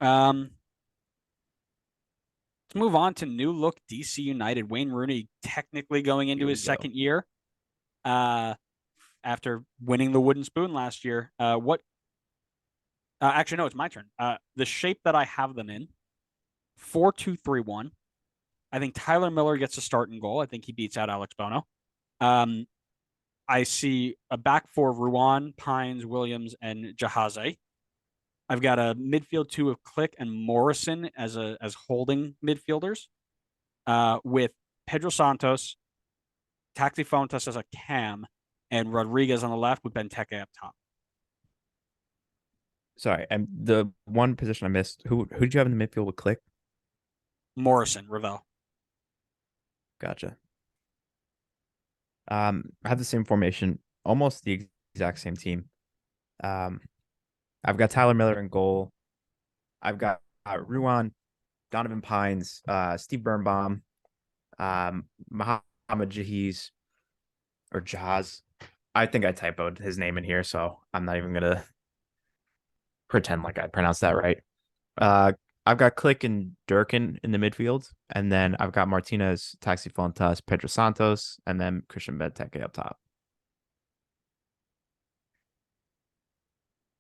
Um, let's move on to new look DC United. Wayne Rooney technically going into Here we his go. second year, uh, after winning the wooden spoon last year. What? Actually, no, it's my turn. The shape that I have them in, 4-2-3-1. I think Tyler Miller gets a start and goal. I think he beats out Alex Bono. Um, I see a back four of Ruan, Pines, Williams, and Jahaze. I've got a midfield two of Click and Morrison as holding midfielders, with Pedro Santos, Taxi Fontes as a cam, and Rodriguez on the left with Benteke up top. Sorry, and the one position I missed. Who did you have in the midfield with Click? Morrison, Ravel. Gotcha. I have the same formation, almost the exact same team. Um, I've got Tyler Miller in goal. I've got Ruan, Donovan Pines, Steve Birnbaum, Mohamed Jahiz or Jahaz. I think I typoed his name in here, so I'm not even gonna pretend like I pronounced that right. Uh, I've got Click and Durkin in the midfield, and then I've got Martinez, Taxi Fontas, Pedro Santos, and then Christian Benteke up top.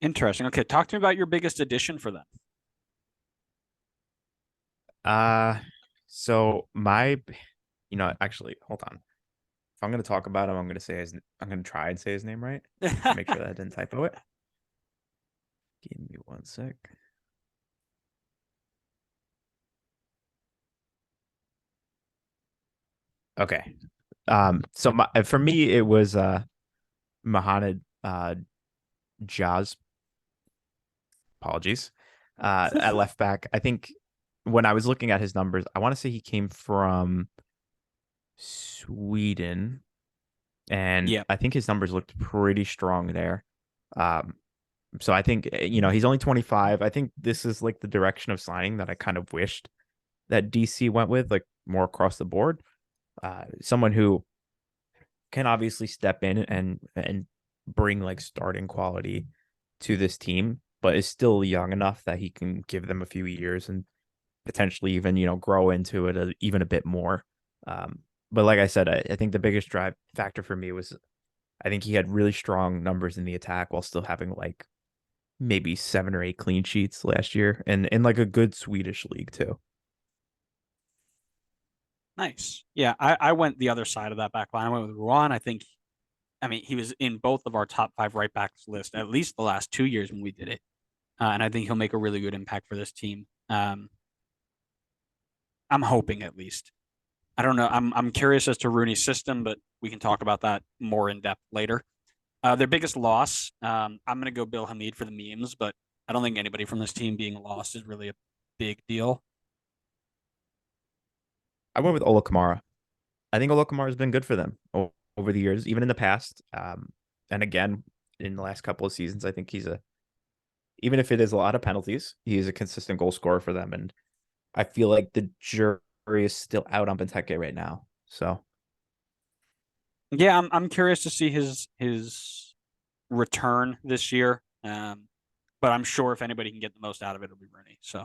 Interesting. Okay, talk to me about your biggest addition for them. Uh, so my, actually, hold on. If I'm gonna talk about him, I'm gonna try and say his name right. Make sure that I didn't typo it. Give me one sec. Okay. So for me, it was Mohamed Jazz. Apologies. At left back, I think when I was looking at his numbers, I want to say he came from Sweden, and Yeah. I think his numbers looked pretty strong there. Um, so I think he's only 25. I think this is like the direction of signing that I kind of wished that DC went with, like more across the board. Someone who can obviously step in and bring like starting quality to this team, but is still young enough that he can give them a few years and potentially even grow into it even a bit more. But like I said, I think the biggest drive factor for me was I think he had really strong numbers in the attack while still having like maybe 7 or 8 clean sheets last year, and in like a good Swedish league too. Nice. Yeah, I went the other side of that back line. I went with Ruan. I mean, he was in both of our top five right backs list at least the last 2 years when we did it. And I think he'll make a really good impact for this team. I'm hoping at least. I don't know. I'm curious as to Rooney's system, but we can talk about that more in depth later. Their biggest loss, I'm going to go Bill Hamid for the memes, but I don't think anybody from this team being lost is really a big deal. I went with Ola Kamara. I think Ola Kamara has been good for them over the years, even in the past. And again, in the last couple of seasons, I think even if it is a lot of penalties, he is a consistent goal scorer for them. And I feel like the jury is still out on Benteke right now. So Yeah, I'm curious to see his return this year. But I'm sure if anybody can get the most out of it, it'll be Rooney. So,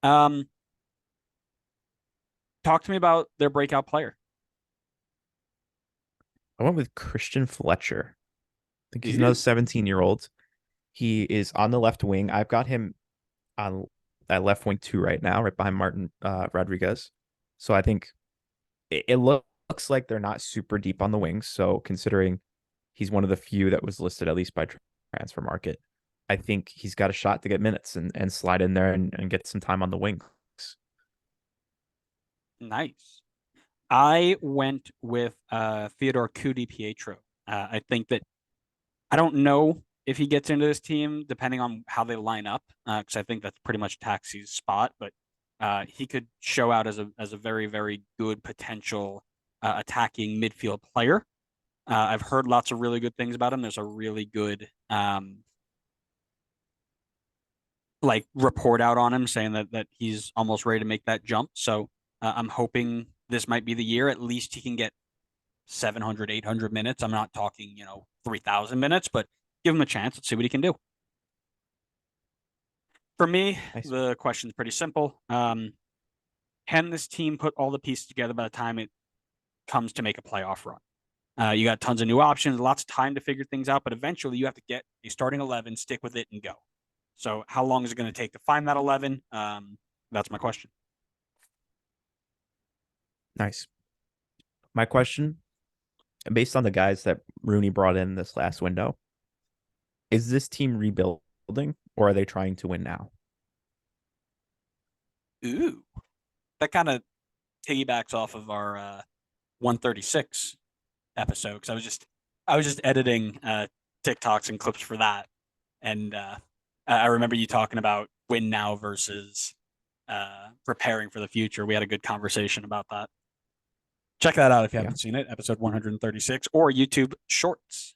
um, talk to me about their breakout player. I went with Christian Fletcher. I think he's another Ew. 17-year-old. He is on the left wing. I've got him on at left wing two right now, right behind Martin Rodriguez. So I think it looks like they're not super deep on the wings. So considering he's one of the few that was listed at least by transfer market, I think he's got a shot to get minutes and slide in there and get some time on the wings. Nice. I went with Theodore Cudi Pietro. I think that I don't know if he gets into this team depending on how they line up, because I think that's pretty much Taxi's spot. But he could show out as a very very good potential attacking midfield player. I've heard lots of really good things about him. There's a really good like report out on him saying that he's almost ready to make that jump. So I'm hoping this might be the year. At least he can get 700, 800 minutes. I'm not talking, 3,000 minutes, but give him a chance. Let's see what he can do. For me, Nice. the question's pretty simple. Can this team put all the pieces together by the time it comes to make a playoff run? You got tons of new options, lots of time to figure things out, but eventually you have to get a starting 11, stick with it, and go. So, how long is it going to take to find that 11? That's my question. Nice. My question, based on the guys that Rooney brought in this last window, is this team rebuilding or are they trying to win now? Ooh, that kind of piggybacks off of our 136 episode because I was just editing TikToks and clips for that, and I remember you talking about win now versus preparing for the future. We had a good conversation about that. Check that out if you Yeah. haven't seen it, episode 136 or YouTube Shorts.